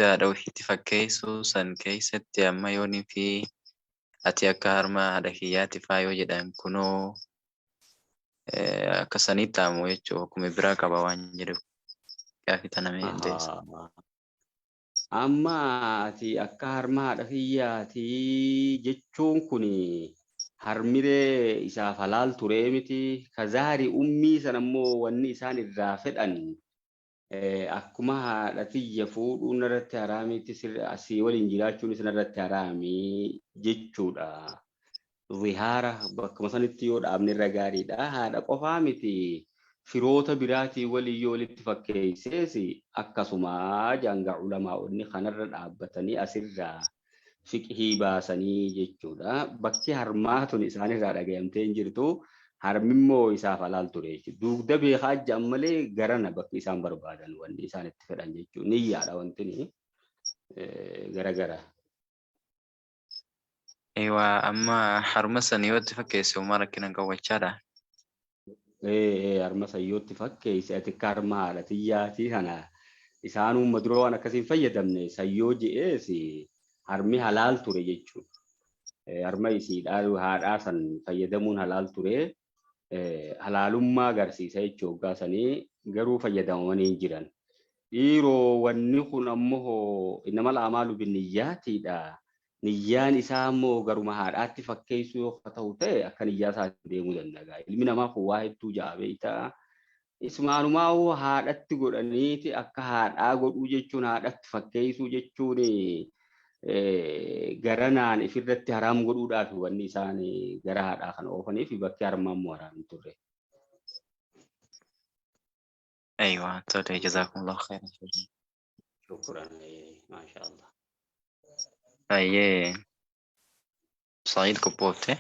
haadha ofiitti fakkeessuu san keessatti amma yoonii fi ati akka harma haadha kiyyaatti faa yoo jedhan kunoo akka sanitti taamu jechuudha. Akkuma biraa qaba waan jedhu gaaffii tana mee deebisa. Amma ati akka harma haadha kiyyaati jechuun kun harmiree isaaf halaal turee miti. Kazaari ummii sana immoo wanni isaan irraa fedhan akkuma haadha tiyya fuudhuun irratti haraamitti asii waliin jiraachuun isin irratti haraamii jechuudha. Zihaara bakkuma sanitti yoo dhaabne irra gaariidha. Haadha qofaa miti. Firoota biraatii walii yoo walitti fakkeessees akkasuma janga ulamaa'onni kanarra dhaabbatanii asirraa fiqhii baasanii jechuudha. Bakki harmaa tun isaanirraa dhagayamtee hin jirtu. Harmimmoo isaaf halaal ture jechuudha. Dugda beekaa ja'an malee garana bakki isaan barbaadan wanni isaan itti fedhan jechuudha. Niyyaadha wanti gara. Eewaa amma harma san yoo itti fakkeesse uumaa rakkina qabachaadha. Harma sayyootti fakkeesse ati akka harma haadha tiyyaatii kana isaanuma dura waan akkasiin fayyadamne sayyoo je'ees harmi halaal ture jechuudha. Harma isiidhaa haadhaa san fayyadamuun halaal ture. Halaalummaa agarsiisa jechuudha waggaa sanii garuu fayyadamanii hin jiran. Dhiiroo wanni kun ammoo innama la'amaalu binniyyaatiidha. Niyyaan isaa immoo garuma haadhaatti fakkeessuu yoo ta'u ta'e akka niyyaa isaatti deemuu danda'a. Ilmi namaa kun waa hedduu jaabee ta'a. Ismaanumaa haadhatti godhaniiti akka haadhaa godhuu jechuun haadhatti fakkeessuu jechuun garanaan ifirratti haraam godhuudhaaf wanni isaan gara haadhaa kan oofaniif bakki harmaan immoo haraam hin turre. Eeywa tole jazakumullahu khairan. Shukran maashaallah. Ayyee Sa'iid qophoofte.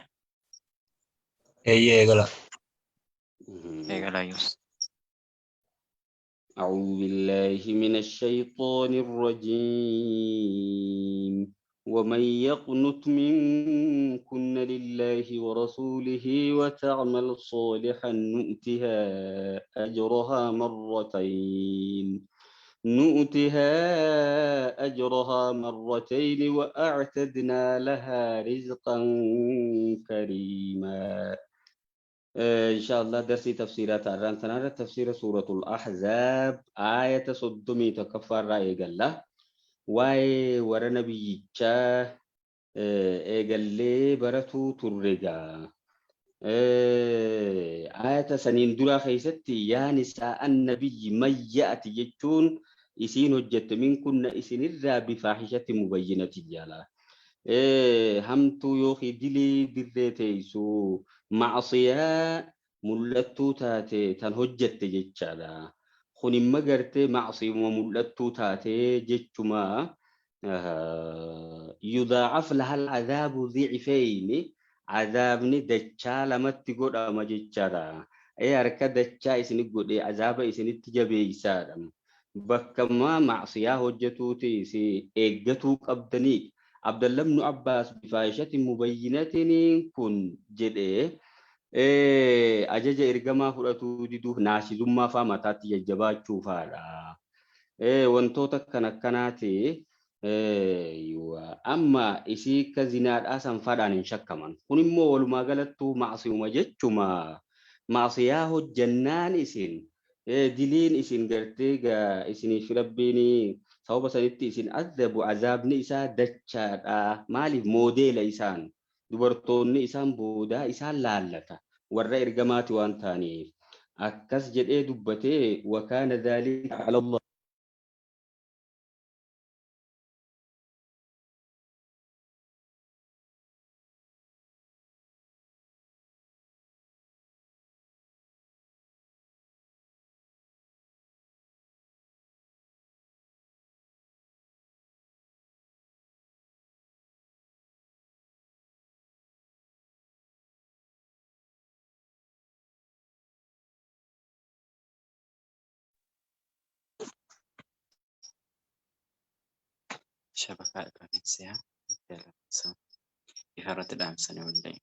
Eegala. Eegala Yus. أعوذ بالله من الشيطان الرجيم ومن يقنت منكن لله ورسوله وتعمل صالحا نؤتها أجرها مرتين وأعتدنا لها رزقا كريما. إن شاء الله درسي تفسيرات الران سنة تفسير سورة الأحزاب آية صدمي تكفر رأي قال واي ورنبي جا إيقالي براتو ترقا آية سنين درا خيستي يا نساء النبي من يأتي جتون إسين هجت منكن إسين الرا بفاحشة مبينة جالا همتو يوخي دلي دريتيسو معصية ملتو تاتي تنهجت جتشالا خوني مغرتي معصي وملتو تاتي جتشما يضاعف لها العذاب ضعفين عذابني دجالا متقود أما جتشالا أي أركا دجا إسني قود عذاب إسني تجبي إسادم بكما معصية هجتو تيسي إيقتو قبدني عبد الله بن عباس بفاحشة مبينة كن جدي أجج إرجما فراتو ديدو ناشي زما فامتات يجبا شوفالا وانتوتا كناتي أما إسي كزينات أسان فدان شكمان كنمو ولما قالتو معصي ومجتشما معصياه الجنان إسين دلين إسين قرتيغا إسيني في ربيني سوف سنتي إسين أذب عذابني إسا دجادا مالي موديل إسان dubartoonni isaan booda isaan laallata warra ergamaati waan taaniif akkas jedhee dubbatee wakaana dhaalika ala Allah شبكة إبراهيمية في هرة الأمثلة والليل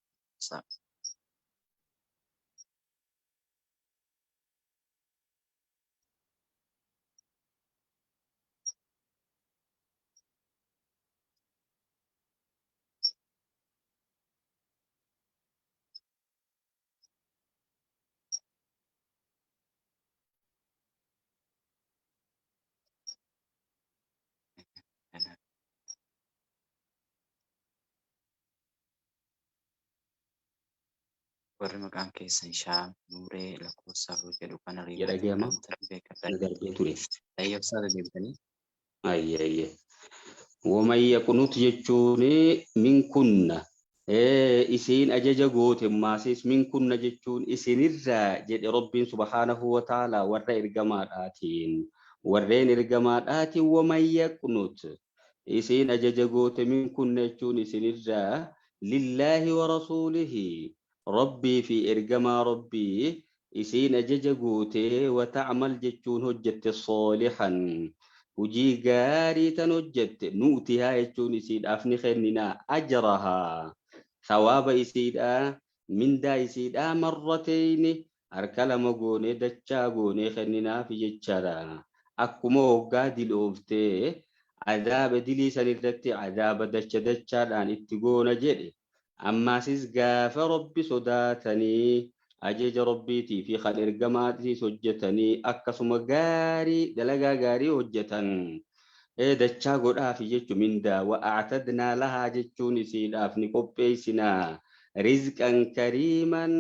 warri maqaan keessan Shaam, Nuuree, Lakkoofsaa fi jedhu kana jedha riiwwaatiin geema kan ta'e beekadha. na darbee ture. Ayyaabsaa deebitanii Ayye. ومن يقنط جتوني من كنا إسين أجج قوت ماسيس من كنا جتون إسين الرا جد رب سبحانه وتعالى ورى إرجمات آتين ورين إرجمات آتي ومن يقنط إسين أجج قوت من كنا جتون إسين الرا لله ورسوله ربي في إرجما ربي إسين أجج قوت وتعمل جتون هجت صالحا hujii gaarii tan hojjette nuutihaa jechuun isiidhaaf ni kenninaa ajrahaa sawaaba isiidhaa mindaa isiidhaa marratayni harka lama goonee dachaa goonee kenninaaf jechaadha akkuma hoggaa dilooftee adaaba dilii san irratti adaaba dachaadhaan itti goona jedhe ammaasis gaafa rabbi sodaatanii ajaja rabbiitii fi kan ergamaatiis hojjetanii akkasuma gaarii dalagaa gaarii hojjetan dachaa godhaaf jechu mindaa wa'aatadnaa lahaa jechuun isiidhaaf ni qopheessinaa rizqan kariiman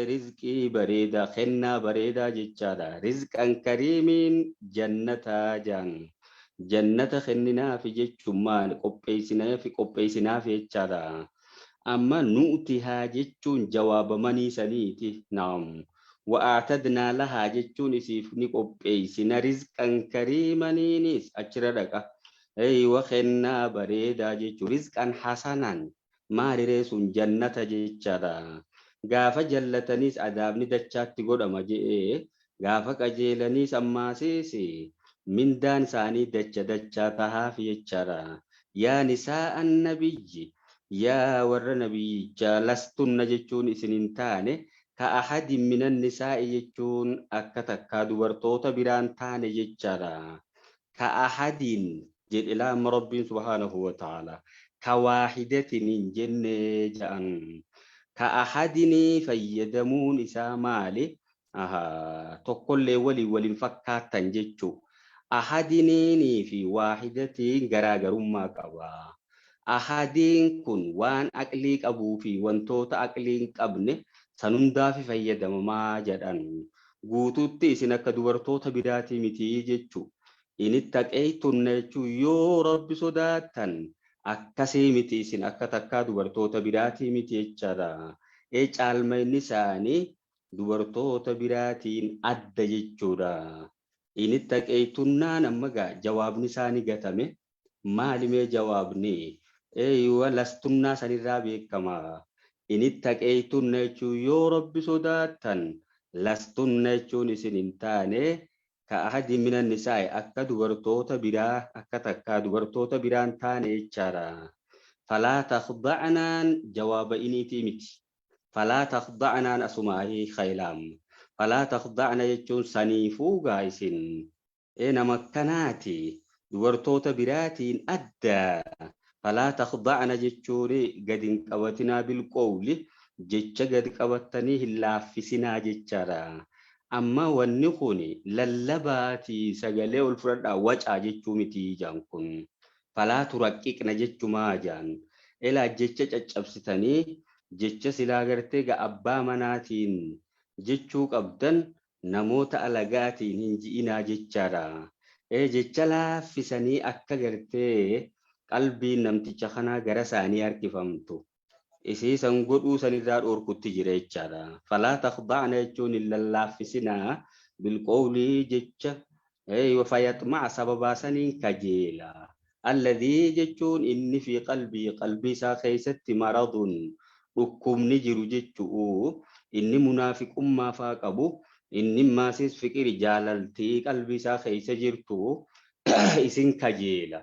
rizqii bareedaa kennaa bareedaa jechaadha rizqan kariimiin jannataa jaan jannata kenninaaf jechuun maal qopheessinaaf jechaadha أما نؤتها جتون جواب مني سنيتي نعم وأعتدنا لها جتون سيفني قبئيسنا رزقا كريما نيس أشردك أي وخنا بريدا جتو رزقا حسنا ما ريس جنة جتشرا غافا جلتنيس عذابني دچات تقول أما جئ غافا كجيلنيس أما سيسي من دان ساني دچاتها في جتشرا يا نساء النبي يا ور نبي جالستن جتون إسنين كأحد من النساء جتون أكتكا دورتوتا بران تاني جتشارا كأحد جد إلى رب سبحانه وتعالى كواحدة من جن جان كأحد فيدمون إسا مالي تقول ولي فكاتا جتشو أحدني في واحدة غراغر ما كوا ahadiin kun waan aqlii qabuu fi wantoota aqlii hin qabne sanundaaf fayyadamamaa jedhan guutuutti isin akka dubartoota biraatii miti jechuu inni taqeeytunna jechuu yoo rabbi sodaattan akkasii miti isin akka takkaa dubartoota biraatii miti jechaadha caalmayni isaanii dubartoota biraatiin adda jechuudha inni taqeeytunnaan amma jawaabni isaanii gatame maalimee jawaabni ايوه لستنا سنرا بكما ان اتقيتن نچو يو رب صداتن لستن نچو نسنتانه كأحد من النساء أكد ورتوتا برا أكد ورتوتا بران تاني چارا فلا تخضعنان جواب إني تيمتي فلا تخضعنان أسمائه خيلام فلا تخضعن يچون سنيفو غايسين إنا مكناتي ورتوتا براتين أدى فلا تخضعن جتشوري قد انقبتنا بالقول جتش قد قبتني اللافسنا جتشارا أما ونخوني للباتي سقلي الفرد وجع جتشو متي جانكن فلا ترققنا جتشو ما جان إلا جتش أبستني جتش سلاغرتي أبا مناتين جتشو قبدن نموت ألغاتين هنجئنا جتشارا جتش لافسني أكا غرتي qalbii namticha kana gara isaanii harkifamtu isii san godhuu sanirraa dhorkutti jira jechaadha falaa takhda'na jechuun lallaafisinaa bilqawlii jecha fayaxma'a sababaa saniin kajeela alladhii jechuun inni fi qalbii isaa keessatti maradun dhukkubni jiru jechuu inni munaafiqummaa faa qabu inni maasis fiqiri jaalaltii qalbii isaa keessa jirtu isin kajeela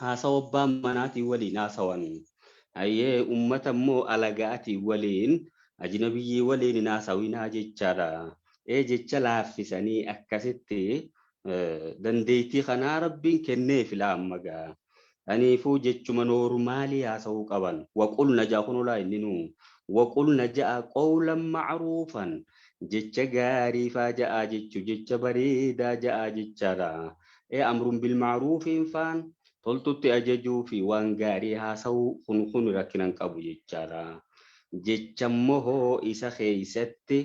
haasawaa manaatii waliin haasawan ayyee ummata immoo alagaatii waliin ajnabiyyii waliin haasawinaa jechaadha jecha laaffisanii akkasitti dandeettii kanaa rabbiin kennee filaammagaa aniifuu jechuma noormaalii haasawuu qaban waqulna jaakunulaa inninu waqulna ja'a qawlan macruufan jecha gaarii faa ja'a jechu jecha bareedaa ja'a jechaadha amrun bilmacruufiin faan toltutti ajajuu fi waan gaarii haasawuu kun rakkinan qabu jechaadha jechammoo isa keessatti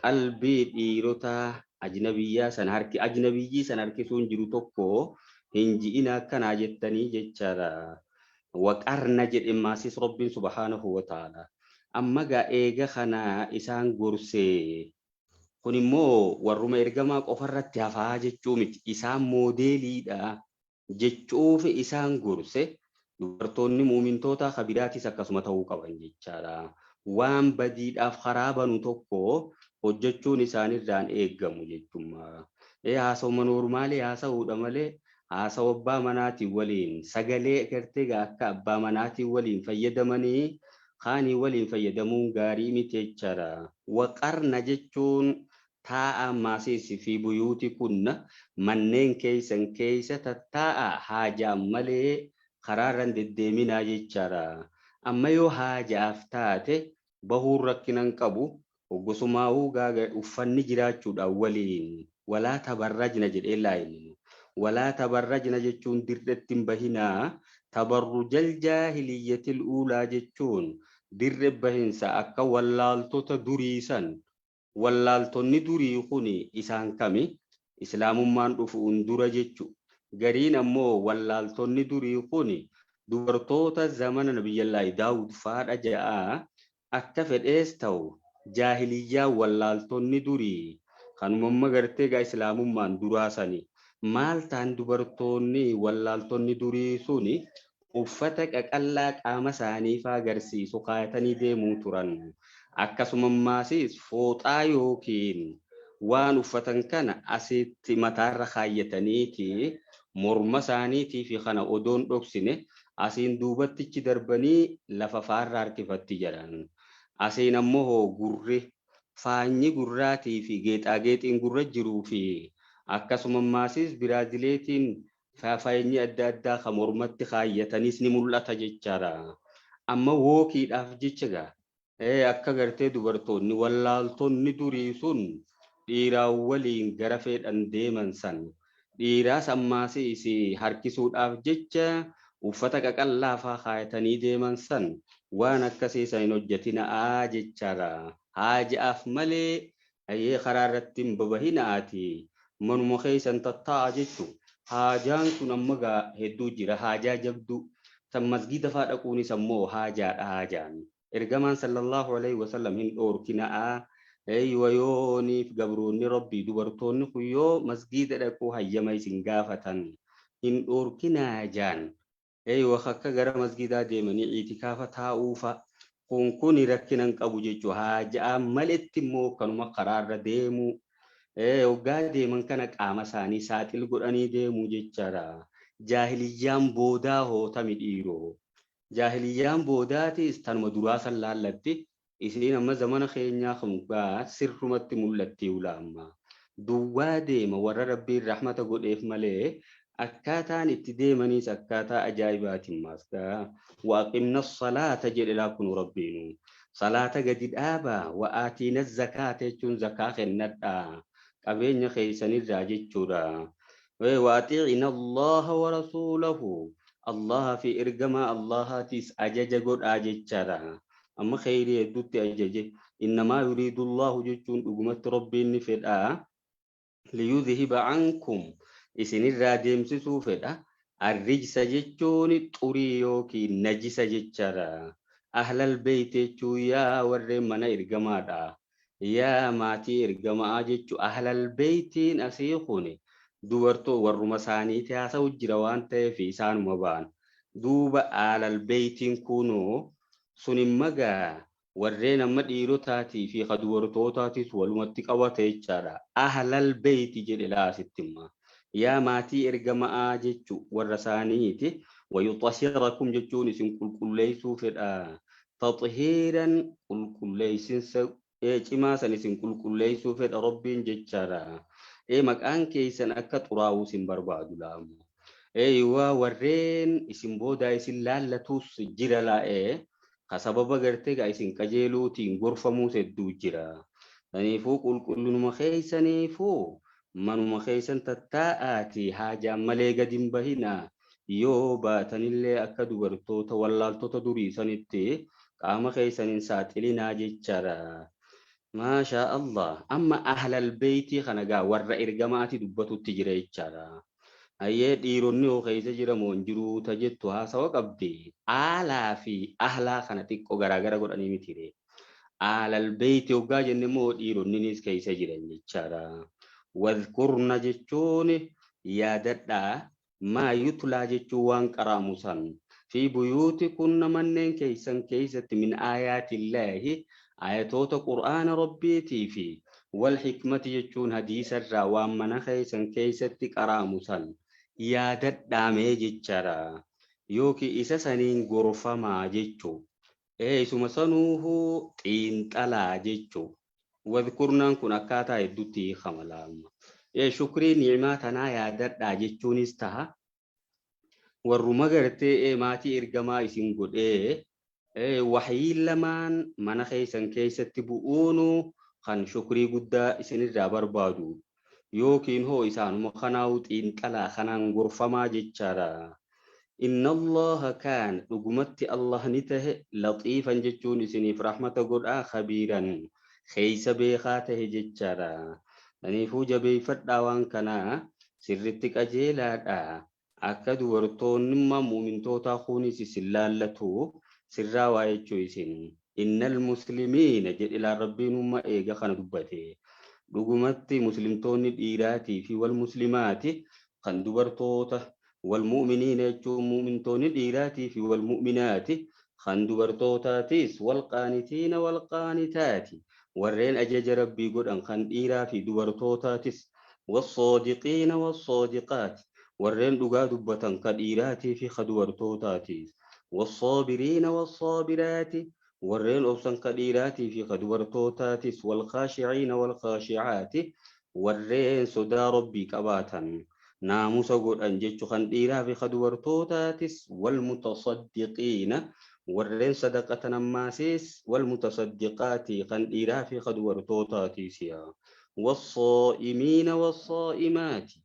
qalbii dhiirota ajnabiyyaa san ajnabiyyii san harkisuun jiru tokko hin ji'ina akkanaa jettanii jechaadha. Waqarna jedhe maasis Rabbiin subhaanahu wa ta'ala. Amma gaa eega kana isaan gorsee kun immoo warruma ergamaa qofarratti hafaa jechuu miti. Isaan moodeeliidha jechuuf isaan gorse dubartoonni muumintoota kabiraatis akkasuma ta'uu qaban jechaadha. Waan badiidhaaf karaa banu tokko hojjechuun isaanirraan eeggamu jechuudha. Haasawuma noormaalii haasa'uudha malee haasawa abbaa manaatiin waliin sagalee gartee akka abbaa manaatiin waliin fayyadamanii kaanii waliin fayyadamuun gaarii miti jechaadha. Waqarna jechuun taa'a maasiis fi buyuuti kunna manneen keessan keessa tattaa'a haajaan malee karaarran deddeeminaa jechaadha. Amma yoo haajaaf taate bahuun rakkinan qabu oggosumaa'uu uffanni jiraachuudhaan waliin walaa tabarrajna jedhee laayinu. Walaa tabarrajna jechuun dirreetti hin bahinaa. Tabarrujal jaahiliyyatil uulaa jechuun dirree bahinsa akka wallaaltota durii san. Wallaaltonni durii kun isaan kami? Islaamummaan dhufuun dura jechuudha. Gariin ammoo wallaaltonni durii kun dubartoota zamana nabiyyallaahi Daawud faadha ja'a akka fedhees ta'u jaahiliyyaa wallaaltonni durii kanuma gartee gaa islaamummaan duraasani. Maal ta'an dubartoonni wallaaltonni durii suni uffata qaqallaa qaama isaaniif agarsiisu kaayatanii deemuu turan. Akkasuma maasis fooxaa yookiin waan uffatan kana asitti mataarra kaayyataniiti morma isaaniitii fi kana odoon dhoksine asiin duubattichi darbanii lafa faarra harkifatti jedhan. Asiin ammoo gurri faanyi gurraatii fi geexaageexiin gurra jiruu fi akkasuma maasis biraazileetiin faayinyi adda addaa kan mormatti kaayyatanis ni mul'ata jechaadha. Amma wookiidhaaf jecha akka gartee dubartoonni wallaaltonni durii sun dhiiraa waliin gara fedhan deeman san dhiiraas ammaas harkisuudhaaf jecha uffata qaqallaafaa kaayatanii deeman san waan akkasii san hin hojjetinaa jechaadha. Haajaaf malee karaa irratti hin babahinaati. Manuma keessan tattaa'a jechuun haajaan kun amma hedduu jira. Haajaa jabduu san masgiida fa'aa dhaquunis ammoo haajaadha haajaan. Ergamaan sallallahu alaihi wasallam hin dhoorkinaa. Wayooniif gabroonni rabbii dubartoonni kun yoo masgiida dhaquu hayyama isin gaafatan hin dhoorkinaa jaan. Akka gara masgiidaa deemanii itikaafa taa'uufa kun rakkinan qabu jechuudha. Haajaa maletti immoo kanuma karaarra deemu. Waggaa deeman kana qaama isaanii saaxil godhanii deemu jechaadha. Jaahiliyyaan boodaa hootami dhiiroo. Jaahiliyyaan boodaatis tanuma duraa san laallatti isiin amma zamana keenyaa kan sirrumatti mul'atti ulaamma. Duwwaa deema warra rabbiin rahmata godheef malee akkaataan itti deemanis akkaataa ajaa'ibaatiin maaskaa. Waaqimna salaata jedhe laakunu rabbiinu. Salaata gadi dhaabaa wa'aatiina zakaata jechuun zakaa kennadhaa. Qabeenya keessanirraa jechuudha. Waaxiicina Allaha wa rasuulahu. Allah fi ergamaa Allahaatis ajaja godhaa jechaadha. Amma khayrii hedduutti ajaje. Innamaa yuriidu Allahu jechuun dhugumatti rabbiin ni fedhaa. Liyudhiba ankum isinirraa deemsisuu fedha. Arrijsa jechuun xurii yookiin najisa jechaadha. Ahlal beeyt jechuun yaa warreen mana ergamaadha. Yaa maatii ergamaa jechuun ahlal beeytiin asii kuni. Dubartoo warruma isaaniiti haasa'u jira waan ta'eef isaanuma ba'an. Duuba ahlal beeytiin kunoo sunin magaa warreen amma dhiirotaatii fi dubartootaatis walumatti qabate jechaadha. Ahlal beeyti jedhe laasitti imma. Yaa maatii ergamaa jechuun warra isaaniiti. Wayuxashirakum jechuun isin qulqulleessuu fedha. Taxihiiran qulqulleessinsa cimaa san isin qulqulleessuu fedha rabbiin jechaadha. Maqaan keessan akka xuraa'uu isin barbaadu laamu. Waa warreen isin booda isin laallatus jira laa'ee ka sababa gartee isin qajeeluutiin gorfamuus hedduu jira. Kanaafuu qulqullinuma keessaniifuu manuma keessan tattaa'aati haajaan malee gadi hin bahina. Yoo baatanillee akka dubartoota wallaaltota durii sanitti qaama keessan hin saaxilinaa jechaadha. Maashaa Allah. Amma ahlal beeytii kana gaa warra ergamaati dubbatutti jira jechaadha. Hayyee dhiironni hoo keessa jira moo hin jiru ta jettu haasawa qabdi. Aalaa fi ahlaa kana xiqqoo garaagara godhanii mitire. Aalal beeyti hoggaa jenne moo dhiironninis keessa jiran jechaadha. Wadhkurna jechuun yaadadhaa maa yutlaa jechuun waan qaraamu san fi buyuuti kunna manneen keessan keessatti min aayaatillaahi ayatoota qur'aana rabbiitii fi wal hikmati jechuun hadiisarraa waan mana keessan keessatti qaraamu san yaadadhaamee jechaadha. Yookiin isa saniin gorfamaa jechuu. Isuma sanuuhu xiinxalaa jechuu. Wadhkurnaan kun akkaataa hedduutti hiikamalaama. Shukrii ni'imaa tanaa yaadadhaa jechuunis taha. Warruma gartee maatii ergamaa isin godhee waxyiin lamaan mana keessan keessatti bu'uunu kan shukrii guddaa isinirraa barbaadu. Yookiin hoo isaanuma kanaawu xiinxalaa kanaan gorfamaa jechaadha. Inna Allaha kaan dhugumatti Allah ni tahe laxiifan jechuun isiniif rahmata godhaa khabiiran keeysa beekaa tahe jechaadha. Kanaafuu jabeeffadhaa waan kanaa sirritti qajeelaadha. Akka dubartoonnimmaa muumintootaa kunis isin laallatu sirraa waa jechuu isin. Innal muslimiina jedhilaan rabbiin umma eega kana dubbate. Dhugumatti muslimtoonni dhiiraatii fi wal muslimaati kan dubartoota wal mu'miniina jechuun mu'mintoonni dhiiraatii fi wal mu'minaati kan dubartootaatis wal qaanitiina wal qaanitaati. Warreen ajaja rabbii godhan kan dhiiraa fi dubartootaatis wassoodiqiina wassoodiqaati. Warreen dhugaa dubbatan ka dhiiraatii fi ka dubartootaatis wassoobiriina wassoobiraati. Warreen obsan ka dhiiraatii fi ka dubartootaatis wal khaashiciina wal khaashicaati. Warreen sodaa rabbii qabaatan naamusa godhan jechu kan dhiiraa fi ka dubartootaatis wal mutasaddiqiina. Warreen sadaqatan ammaasis wal mutasaddiqaati kan dhiiraa fi ka dubartootaatis wassoo'imiina wassoo'imaati.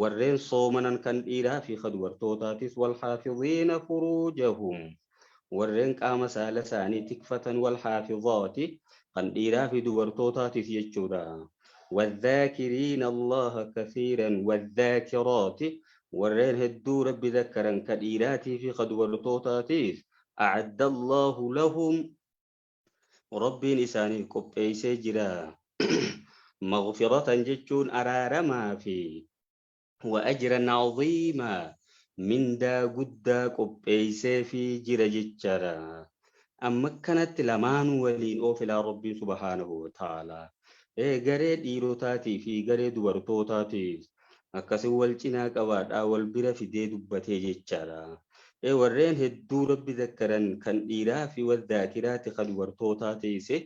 Warreen soomanan kan dhiiraa fi ka dubartootaatis wal xaafiziina furuujahum. Warreen qaama saala isaanii tikfatan wal xaafizaati kan dhiiraa fi dubartootaatis jechuudha. والذاكرين الله كثيرا والذاكرات warreen hedduu rabbi dhakkaran ka dhiiraatii fi ka dubartootaatiif أعد الله لهم ربين إساني قبئيسي جرا مغفرة جتشون أرارما في وأجرا عظيما من دا قد قبئيسي في جرا جتشرا أما كانت لمان ولين أوفلا ربي سبحانه وتعالى غري ديروتاتي في غري دوارتوتاتي أكاسي والجنا قواد أول برا في دي دبتي جتشرا warreen hedduu rabbi dhakkaran kan dhiiraa fi wadhaakiraati kan dubartootaa teesse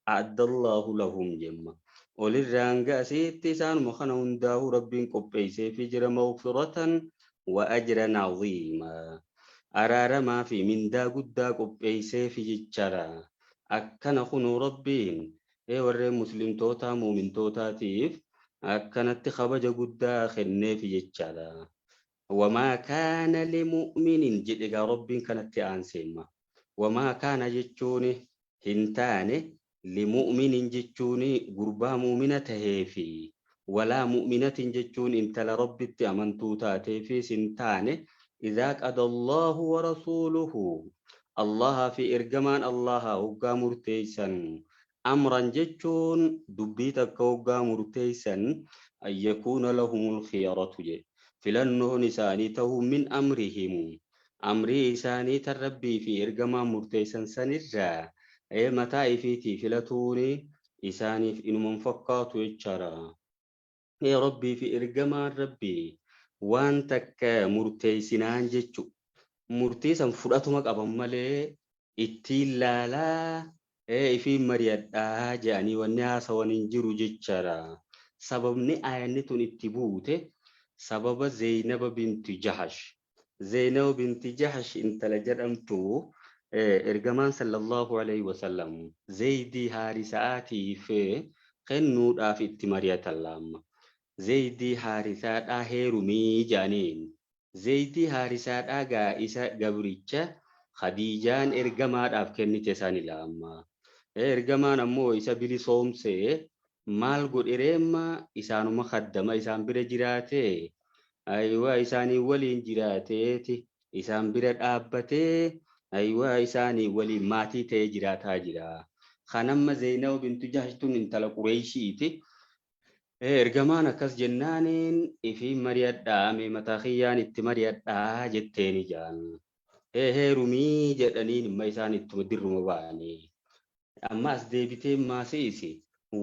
addallahu lahum jemma. Olirraan ga'asiitti isaanuma kana hundaa'u rabbiin qopheessee fi jira mawfiratan wa ajran aziima. Araaramaa fi mindaa guddaa qopheessee fi jechara. Akkana kunu rabbiin warreen muslimtootaa muumintootaatiif akkanatti kabaja guddaa kennee fi jechara. وما كان لمؤمن جدّ رب كانت أنسمة وما كان جتوني هنتاني لمؤمن جتوني قربا مؤمنة هيفي ولا مؤمنة جتون انت لرب أمنتو تاتي سنتاني إذا قضى الله ورسوله الله في إرجمان الله وقا مرتيسا أمرا جتون دبيتك وقا مرتيسا أن يكون لهم الخيارة جي filannoo isaanii ta'uu min amrihim amrii isaanii tan rabbii fi ergamaa murteessan sanirraa mataa ifiitii filatuun isaaniif inuman fakkaatu jechaadha. Rabbii fi ergamaan rabbii waan takka murteessinaan jechu murtii san fudhatuma qaban malee ittiin laalaa ifiin mari'adhaa jedhanii wanni haasawan hin jiru jechaadha. Sababni aayanni tun itti buute sababa Zaynaba binti Jahash. Zaynaba binti Jahash intala jedhamtu ergamaan sallallahu alayhi wasallam Zaydii Haarisaatii fi kennuudhaaf itti mari'atan laamma. Zaydii Haarisaadhaa heerumii jaaniin. Zaydii Haarisaadhaa gaa isa gabricha Khadiijaan ergamaadhaaf kennite san ilaama. Ergamaan ammoo isa bilisoomsee maal godhereemma isaanuma kaddama isaan bira jiraate. Ayiwaa isaanii waliin jiraateeti isaan bira dhaabbatee ayiwaa isaanii waliin maatii ta'ee jiraataa jira. Kanamma Zeenab bintu Jahsh tun intala Qureeshiiti. Ergamaan akkas jennaaniin ifi mari'adhaa mee mataa kiyyaan itti mari'adhaa jetteeni jaan. Heerumii jedhaniin imma isaan ittuma dirruma ba'anii. Amma as deebitee maasiisi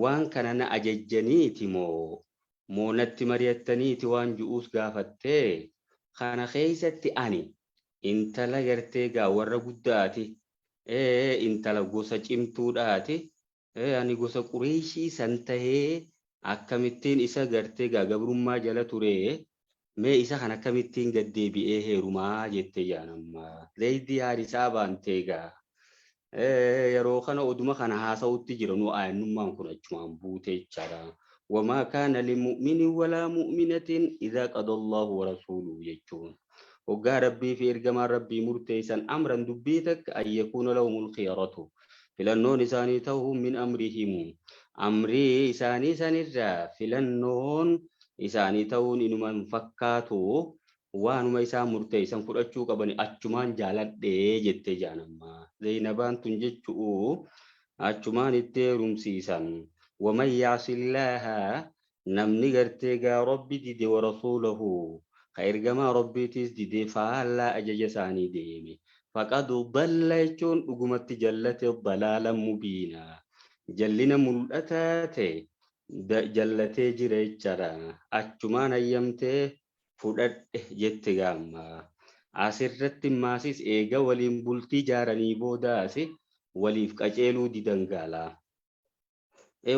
waan kana na ajajjaniiti moo natti mari'attaniiti waan ju'uus gaafattee kana keessatti ani intala gartee gaa warra guddaati intala gosa cimtuudhaati ani gosa Qureeshii san tahee akkamittiin isa gartee gaa gabrummaa jala ture mee isa kan akkamittiin gaddeebi'ee heerumaa jette jaanamma Zaydii Haarisaa baantee gaa yeroo kana oduma kana haasa'utti jira nu aayannummaan kun achumaan buutee jechaadha. وما كان لمؤمن ولا مؤمنة إذا قضى الله ورسوله يجون وقال ربي في إرجما ربي مرتيسا أمرا دبيتك أن يكون لهم الخيارة فلنون إسانيتهم من أمرهم أمري إساني سنرى فلنون إسانيتون إنما فكاتو وانما إسان مرتيسا فرأتشو قبني أتشمان جالت دي جت جانما زينبان تنجتشو أتشمان التيرم سيسان ومن يعص الله نمني غرتيغا ربي دي ورسوله خير جما ربي تيس دي فعلا أجج ساني ديمي فقد ضل يجون أقمت جلت الضلال مبينا جلنا ملأتاتي جلتي جريتشرا أجمان أيامتي فدت جتغاما أسرت ماسيس إيغا ولين بلتي جارني بوداسي وليف كأجيلو دي دنغالا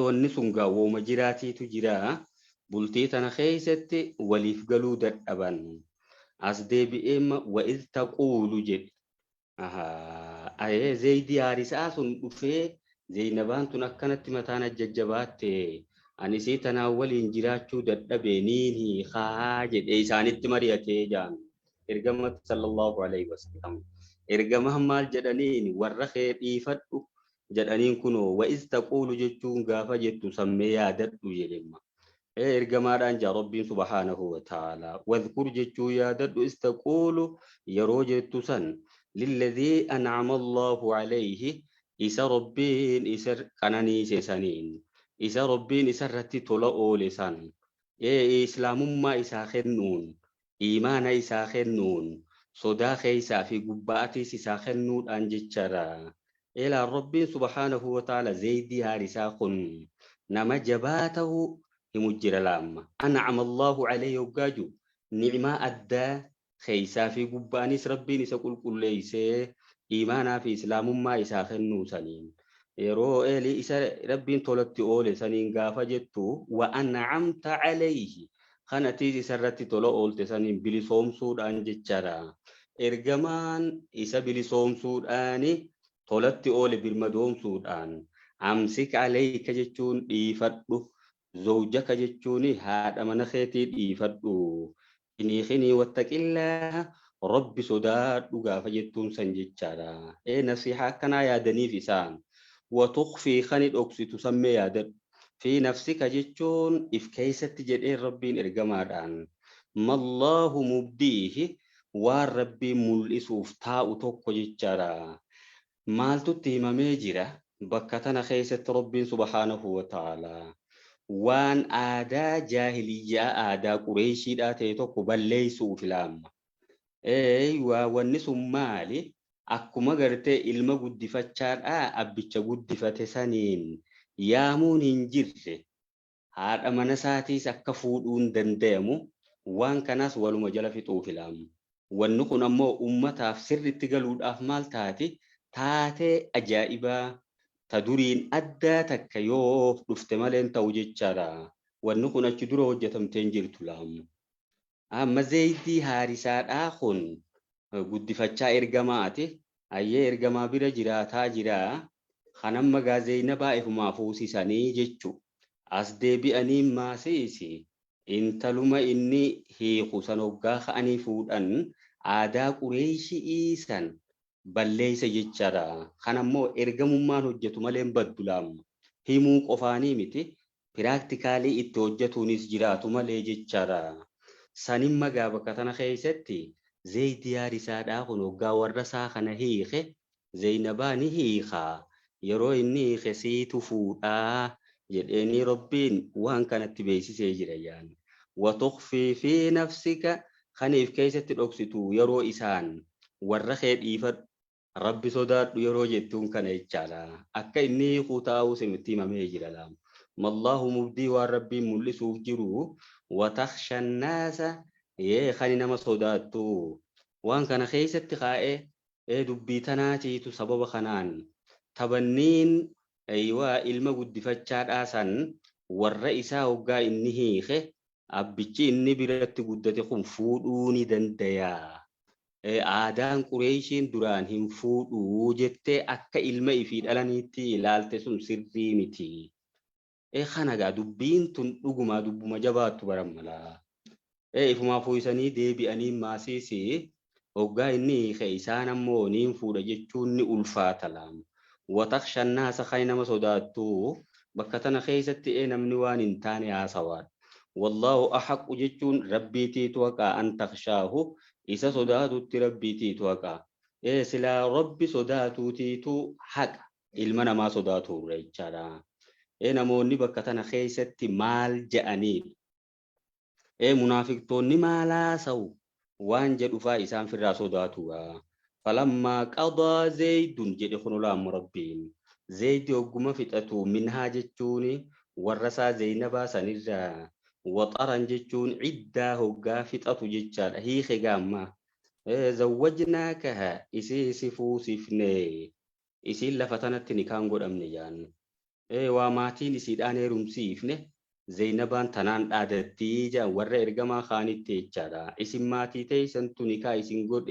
wanni sun gaa wooma jiraatiitu jira bultii tana keessatti waliif galuu dadhaban as deebi'eema wa'iz taquulu jedhe Zaydii Haarisaa sun dhufee Zeynabaan tun akkanatti mataan ajjajjabaatte anisii tanaa waliin jiraachuu dadhabeeniin hiikaa jedhe isaanitti mari'atee jaan ergama sallallahu alaihi wasallam ergama maal jedhaniin warra kee dhiifadhu jedhaniin kunoo wa'iz taquulu jechuun gaafa jettu sammee yaadadhu jedhema ergamaadhaan jaa rabbiin subhaanahu wa ta'ala wadhkur jechuu yaadadhu is taquulu yeroo jettu san lilladhii an'ama Allahu alayhi isa rabbiin isa qananiise saniin isa rabbiin isarratti tola oole san islaamummaa isaa kennuun iimaana isaa kennuun sodaa keessaa fi gubbaatiis isaa kennuudhaan jechara إلى رب سبحانه وتعالى زيدي هارسا خن نما جباته يمجر لام أنعم الله عليه وقاجو نعمة أدى خيسا في قبانيس ربي نسكل كل ليس إيمانا في إسلام ما إساخن نوسانين يرو إلي إسا ربي طولت أولي سنين قافا جتو وأنعمت عليه خانتي سرتي طولو أولت سنين بلي صوم سودان جتشارا إرجمان إسا بلي صوم سوداني tolatti oole birmadoomsuudhaan amsik alayka jechuun dhiifadhu zawjaka jechuun haadha mana keetii dhiifadhu iniiqinii wattaqillaa rabbi sodaadhu gaafa jettuun san jechaadha nasiihaa akkanaa yaadaniif isaan watukhfii kani dhoksitu sammee yaadadhu fi nafsika jechuun if keessatti jedheen rabbiin ergamaadhaan mallaahu mubdiihi waan rabbiin mul'isuuf taa'u tokko jechaadha maaltutti himamee jira bakka tana keessatti rabbiin subhaanahu wa ta'ala waan aadaa jaahiliyyaa aadaa qureeshiidhaa ta'e tokko balleessuuf laamma wanni sun maali akkuma gartee ilma guddifachaadhaa abbicha guddifate saniin yaamuun hin jirre haadha mana isaatiis akka fuudhuun danda'amu waan kanaas waluma jala fixuuf laamma wanni kun ammoo ummataaf sirritti galuudhaaf maal taati taatee ajaa'ibaa ta duriin addaa takka yoo dhufte maleen ta'u jechaadha wanni kun achi dura hojjetamtee jirtu laamu amma Zaydii Haarisaadhaa kun guddifachaa ergamaati ayyee ergamaa bira jiraataa jira kanamma gaa Zeynabaa ifumaa fuusisanii jechu as deebi'anii maasiisi intaluma inni hiiku san hoggaa ka'anii fuudhan aadaa Qureeshii san balleeysa jechaadha. Kanammoo ergamummaan hojjetu malee hin baddu laamma. Himuu qofaanii miti. Piraaktikaalii itti hojjetuunis jiraatu malee jechaadha. Sanin magaa bakka tana keessatti Zaydi yaarisaadhaa kun hoggaa warra isaa kana hiike Zaynabaa ni hiikaa. Yeroo inni hiike siitu fuudhaa jedheenii Rabbiin waan kanatti beeksisee jira yaani. وتخفي في نفسك خنيف كيست أكسيتو يرو إسان ورخي إيفر ربي صدات يرو جتون كان يتشالا أكا إني خوتاو سمتي مميجر لام ما الله مبدي وربي ملسوف جرو وتخشى الناس يه خاني نما صداتو وان كان خيست خائي دبي تناتي سبب خنان تبنين أيوا إلما قد فتشاد آسان والرئيسا وقا إني هيخي abbichi inni biratti guddate kun fuudhuu ni dandayaa. Aadaan Qureeshiin duraan hin fuudhuu jettee akka ilma ifii dhalaniitti ilaalte sun sirrii miti. Kanagaa dubbiin tun dhugumaa dubbuma jabaattu baran malaa. Ifumaa fuusanii deebi'anii maasiisi hoggaa inni isaan ammoo niin fuudha jechuun ni ulfaata laam. Watakshan naasa kan nama sodaattu bakka tana keessatti namni waan hin taane haasawaadha. والله أحق جتون ربيتي توقع أن تخشاه إذا صداتو ربيتي توقع سلا ربي صداتو تيتو حق إلمنا ما صداتو ريتشارا نموني بكتنا خيست مال جأنيل منافق توني مالا سو وان جدو فايسان في الرا صداتو فلما قضى زيد جد خنولا مربين زيد يوغما فتاتو منها جتوني ورسا زينبا سنرا وطرن جتون عدة هوغا فتأتو جتشان هي خيغاما زوجناكها إسي سفو سفني إسي لفتنت نكان قد أمنيان وماتين سيداني رمسيفني زينبان تنان آدتي جا ور إرغما خاني تيجادا إسي ماتي تيسن تنكا إسي قد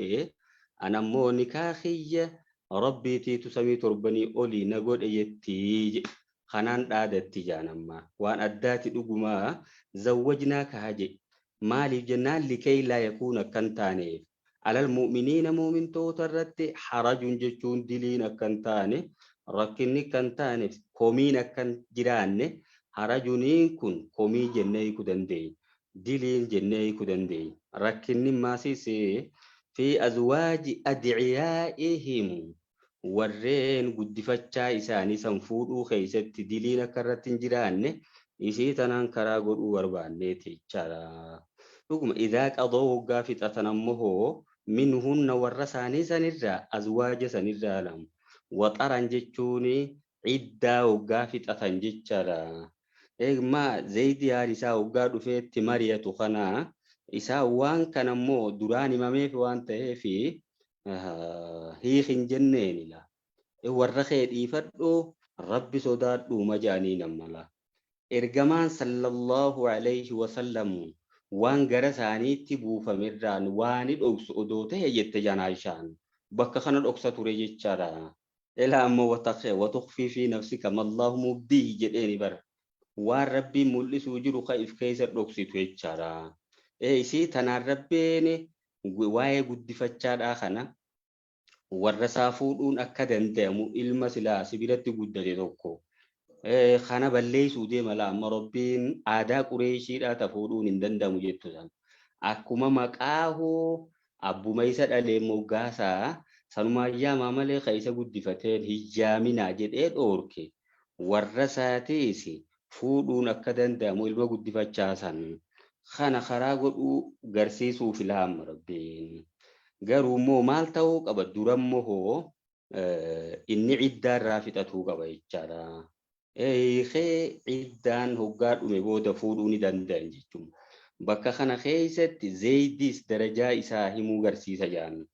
أنا مو نكاخي ربي تيتو سمي تربني أولي نقود يتيج خنان آدتي جانما وان أداتي دقما زوجناك هاجي مالي جنان لكي لا يكون كنتاني على المؤمنين مؤمن توترت حرج جتون دلين كنتاني ركني كنتاني كومين كن جيراني حرجونين كن كومي جنة كدندي دلين جنة كدندي ركني ماسيسي في أزواج أدعيائهم warreen guddifachaa isaanii sanfuudhuu keessatti diliin akka irratti hin jiraanne isii tanaan karaa godhuu barbaanneeti jechaadha. Dhuguma idaa qadoo waggaa fixatan ammoo minhunna warra isaanii sanirraa azwaaja sanirraa lamu waxaran jechuun ciddaa waggaa fixatan jechaadha. Eegmaa Zaydi yaarisaa waggaa dhufeetti mariyatu kana isaa waan kana ammoo duraan himameef waan ta'eefi hiikin jenneen la warra kee fadhu rabbi sodaadhu majaanii namala ergamaan sallallahu alayhi wa sallam waan gara saaniitti buufamirraan waan dhoksu odoo ta'e jette janaashaan bakka kana dhoksa ture jechaadha ila amma watukhfi fi nafsika mallahu mubdii jedheeni bar waan rabbi mul'isuu jiru ka if keessa dhoksitu jechaadha isii tanaan rabbeeni waa'ee guddifachaadhaa kana warra isaa fuudhuun akka danda'amu ilma silaa sibiratti guddate tokko kana balleessuu deema laa amma rabbiin aadaa Qureeshiidhaa ta fuudhuun hin danda'amu jettu san akkuma maqaahoo abbuma isa dhalee moggaasaa sanumaayyaa malee ka isa guddifateen hijjaaminaa jedhee dhoorke warra isaatiis fuudhuun akka danda'amu ilma guddifachaa san kana karaa godhuu garsiisuuf ilaama rabbiin garuu immoo maal ta'uu qaba durammoo inni ciddaa irraa fixatuu qaba jechaadha. Ciddaan hoggaa dhume booda fuudhuu ni danda'an jechuun bakka kana keessatti Zaydis darajaa isaa himuu garsiisa jaan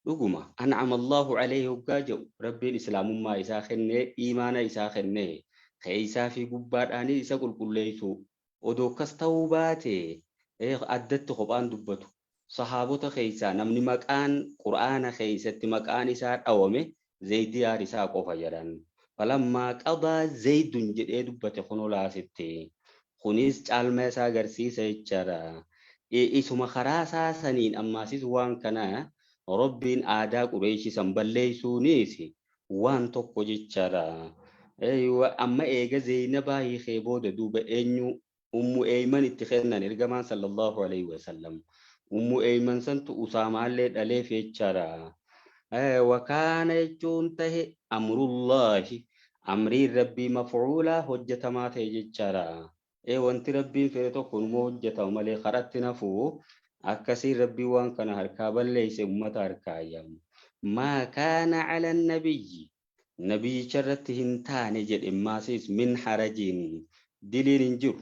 dhuguma an'ama Allahu alayhi hoggaa jedhu rabbiin islaamummaa isaa kennee iimaana isaa kennee keessaa fi gubbaadhaan isa qulqulleessu odoo akkas ta'uu baate addatti kophaan dubbatu sahaabota keessaa namni maqaan qur'aana keessatti maqaan isaa dhawame Zaydi yaarisaa qofa jedhan falammaa qadaa Zaydun jedhee dubbate kunoo laasitti kunis caalma isaa agarsiisa jechaadha isuma karaa isaa saniin ammaasis waan kana rabbiin aadaa qureeshii san balleeysuunis waan tokko jechaadha. Amma eega Zeynabaa hiikee booda duuba eenyu ummu eeyman itti kennan ergamaan sallallahu alaihi wasallam. Ummu eeyman santu Usaamaallee dhaleef jechaadha. Wakaana jechuun tahe amrullaahi amriin rabbii mafcuulaa hojjetamaa ta'e jechaadha. Wanti rabbiin fedhe tokko numa hojjetama malee karatti nafuu akkasiin rabbii waan kana harkaa balleeyse ummata harkaa ayyamu. Maa kaana cala nabiyyi nabiyyicha irratti hin taane jedhe maasis min harajiin diliin hin jiru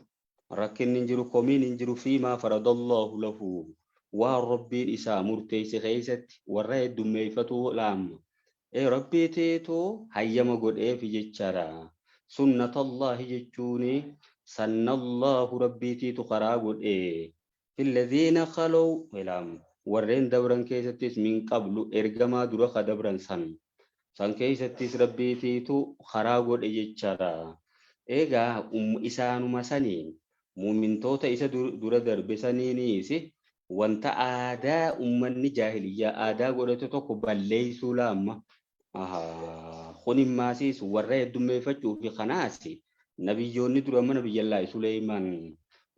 rakkinni hin jiru komiin hin jiru fiimaa faradallahu lahu waan rabbiin isaa murteeyse keeysatti warra heddummeeyfatuu laamma rabbiitiitu hayyama godheef jechaadha. Sunnatallahi jechuuni sannallahu rabbiitiitu karaa godhee filladhiina khalow warreen dabran keessattis min qablu ergamaa dura ka dabran san keessattis rabbiitiitu karaa godhe jechaadha. Egaa isaanuma saniin muumintoota isa dura darbe saniinis wanta aadaa ummanni jaahiliyyaa aadaa godhate tokko balleeysuu laamma. Kunin maasiis warra heddummeeffachuu fi kanaas nabiyyoonni dura mana biyyallaahi Suleymaan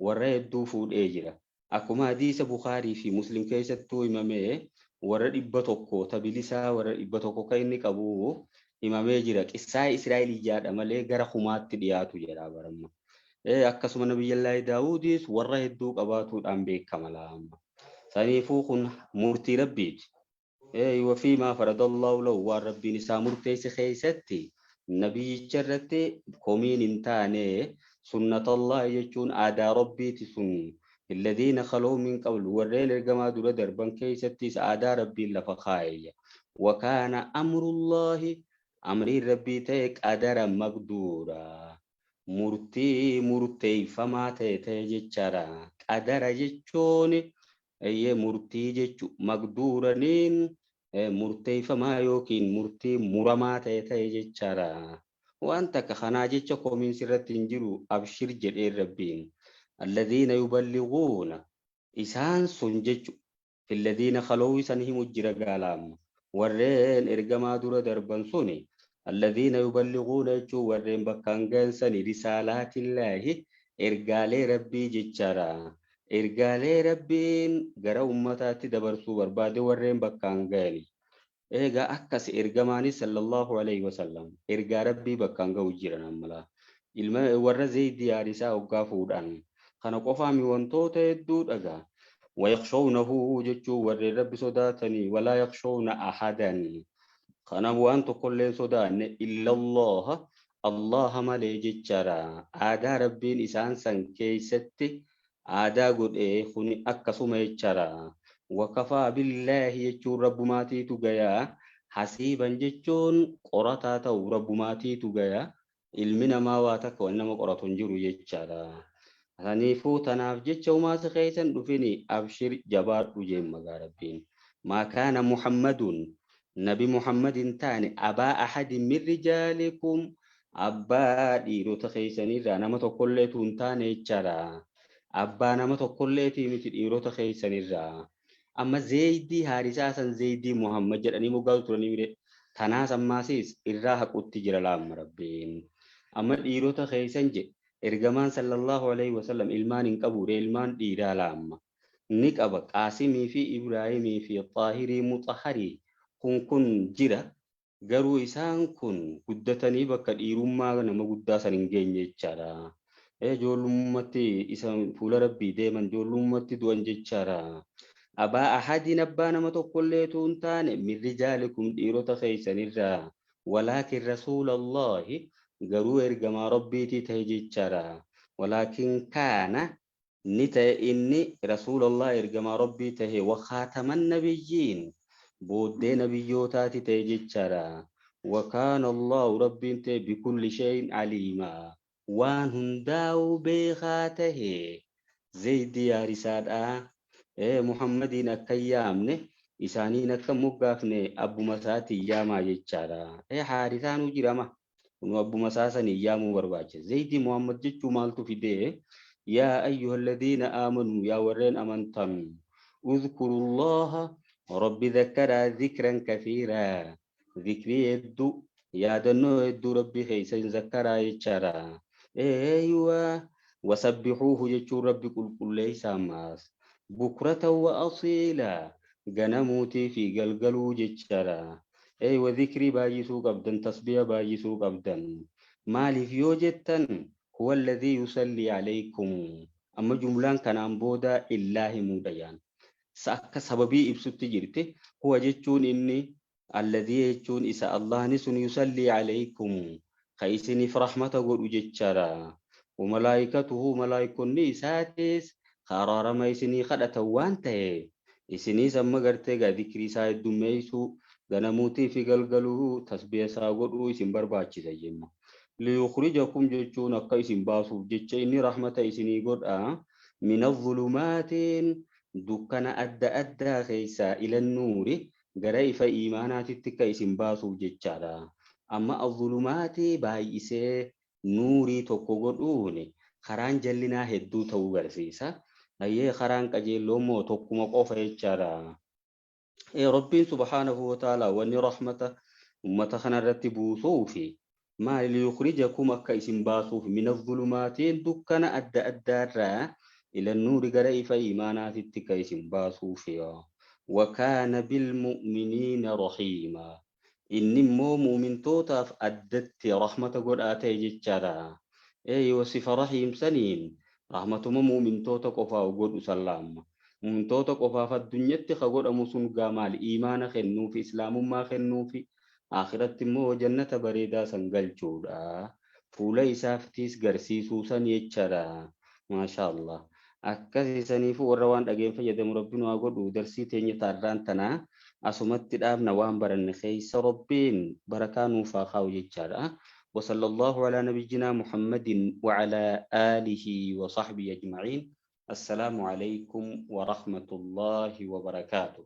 warra hedduu fuudhee jira. Akkuma hadiisa Bukaarii fi Muslim keessattuu himamee warra 100 tabilisaa warra 100 kan inni qabu himamee jira. Qissaa Israa'eliyyaadha malee gara kumaatti dhiyaatu jedha baramma. Akkasuma nabiyyallaahi Daawudis warra hedduu qabaatuudhaan beekama laamma. Saniifuu kun murtii rabbiiti. Wafiimaa faradallahu lahu waan rabbiin isaa murteesse keessatti nabiyyicha irratti komiin hin taane sunnatallahi jechuun aadaa rabbiiti sun. الذين خلوا من قبل ورين الجماعة دول دربان كيستي سعادة ربي لفخاية وكان أمر الله أمر ربي تيك أدرا مقدورا مرتي فما تيجي ترى أدرا جتشون أي مرتي جتشو مقدورا نين مرتي فما يوكين مرتي مرما تيجي ترى وأنت كخنا جتشو من سرة تنجرو أبشر جل ربين الذين يبلغون إسان سنجج في الذين خلوا سنهم الجرقالام ورين إرقما دور دربان سني الذين يبلغون جو ورين بكانغان سني رسالات الله إرقالي ربي ججارا إرقالي ربين غرا أمتات دبرسو برباد ورين بكانغاني إيغا أكس إرقماني صلى الله عليه وسلم إرقا ربي بكانغا وجيرنا ملا ilma warra Zayd yaarisaa hoggaa fuudhan kana qofaami wantoota hedduu dhagaa wayakhshawnahu jechuu warri rabbi sodaatanii walaa yakhshawna ahadan kana waan tokkollee sodaanne illa Allah malee jechaadha. Aadaa rabbiin isaan san keessatti aadaa godhee kuni akkasuma jechaadha. Wakafaa billaahi jechuun rabbumaatiitu gayaa hasiiban jechuun qorataa ta'u rabbumaatiitu gayaa ilmi namaa waa takka waan nama qoratu hin jiru jechaadha. Saniifuu tanaaf jecha umaasa keessan dhufini abshir jabaadhu jemma rabbiin. Maa kaana Muhammadun nabi Muhammadin taane abaa ahadin min rijaalikum abbaa dhiirota keessanirraa nama tokkolleetu hin taane jechaadha. Abbaa nama tokkolleetii miti dhiirota keessanirraa. Amma Zeydii Haarisaa san Zeydii Muhammad jedhanii moggaatu turanii mire tanaas ammaasiis irraa haqutti jira laamma rabbiin. Amma dhiirota keessan jedhe ergamaan sallallahu alaihi wasallam ilmaan hin qabu ilmaan dhiiraa laamma ni qaba Qaasimii fi Ibraahimii fi Xaahirii Muxaharii kun jira garuu isaan kun guddatanii bakka dhiirummaa nama guddaa san hin geenye jechaadha. Ijoollummaatti isa fuula rabbii deeman ijoollummaatti du'an jechaadha. Abaa ahadin abbaa nama tokkolleetu hin taane min rijaalikum dhiirota keessanirraa walaakin rasuulallahi garuu ergamaa rabbiitii ta'e jechaadha. Walaakin kaana ni ta'e inni rasuulallah ergamaa rabbii ta'e wakhaataman nabiyyiin booddee nabiyyootaati ta'e jechaadha. Wakaana allahu rabbiin ta'e bikulli shay'in aliimaa waan hundaa'uu beekaa ta'e Zeydii Haarisaadha. Muhammadiin akka yaamne isaaniin akka moggaafne abbuma isaatiin yaamaa jechaadha. Haarisaanuu jirama abbuma isaa sanii yaamuu barbaachisa. Zeydii Muhammad jechuu maaltu fidee yaa ayyuhalladhiina aamanuu yaa warreen amantan udhkurullaha ربي ذكر ذكرا كثيرا ذكري يدو يا دنو يدو ربي خيسا ذكر يجرا ايوه وسبحوه يجو ربي كل ليس ماس بكرة وأصيلا جنموتي في قلقلو ججرا ايوه ذكري بايسو قبدا تسبيح بايسو قبدا مالي في يوجتا هو الذي يصلي عليكم أما جملان كان أنبودا إله موديان سأك سببي إبسط جرته هو جتون إني الذي يجون إسا الله نسن يصلي عليكم خيسني فرحمة قول جتشارا وملائكته ملائكة نيساتيس خارار ما يسني خدت وانته إسني سمى قرتي ذكري سايد دميسو غنموتي في قلقلو تسبيح ساقود إسن برباچي سيما ليخرجكم جتشون أكا إسن باسو جتش إني رحمة إسني قد من الظلمات dukkana adda addaa keessaa ila nuuri gara ifa iimaanaatitti ka isin baasuuf jechaadha. Amma azulumaati baay'isee nuurii tokko godhuun karaan jallinaa hedduu ta'uu agarsiisa. Ayyee karaan qajeelloo immoo tokkuma qofa jechaadha. Rabbiin subhaanahu wa ta'ala wanni rahmata ummata kanarratti buusuu fi maal liyukhrijakum akka isin baasuuf min azulumaatiin dukkana adda addaarraa إلى النور جرى في إيمانات التكيس باسو فيها وكان بالمؤمنين رحيما إن مؤمن توتاف أدت رحمة قد آتي جتشارا أي وصف رحيم سنين رحمة مؤمن توتا قفا وقد سلام مؤمن توتا قفا فالدنيا تخقود أمسون قامال إيمان خنو في إسلام ما خنو في آخرت مو جنة بريدا سنقل جودا فولا إسافتيس قرسيسو سن يجتشارا ما شاء الله akkasi saniifu warra waan dhageen fayyadamu rabbiin waa godhu darsii teenya taarraan tanaa asumatti dhaabna waan baranne keessa rabbiin barakaa nuuf haa kaa'u jechaadha. وصلى الله على نبينا محمد وعلى آله وصحبه أجمعين. السلام عليكم ورحمة الله وبركاته.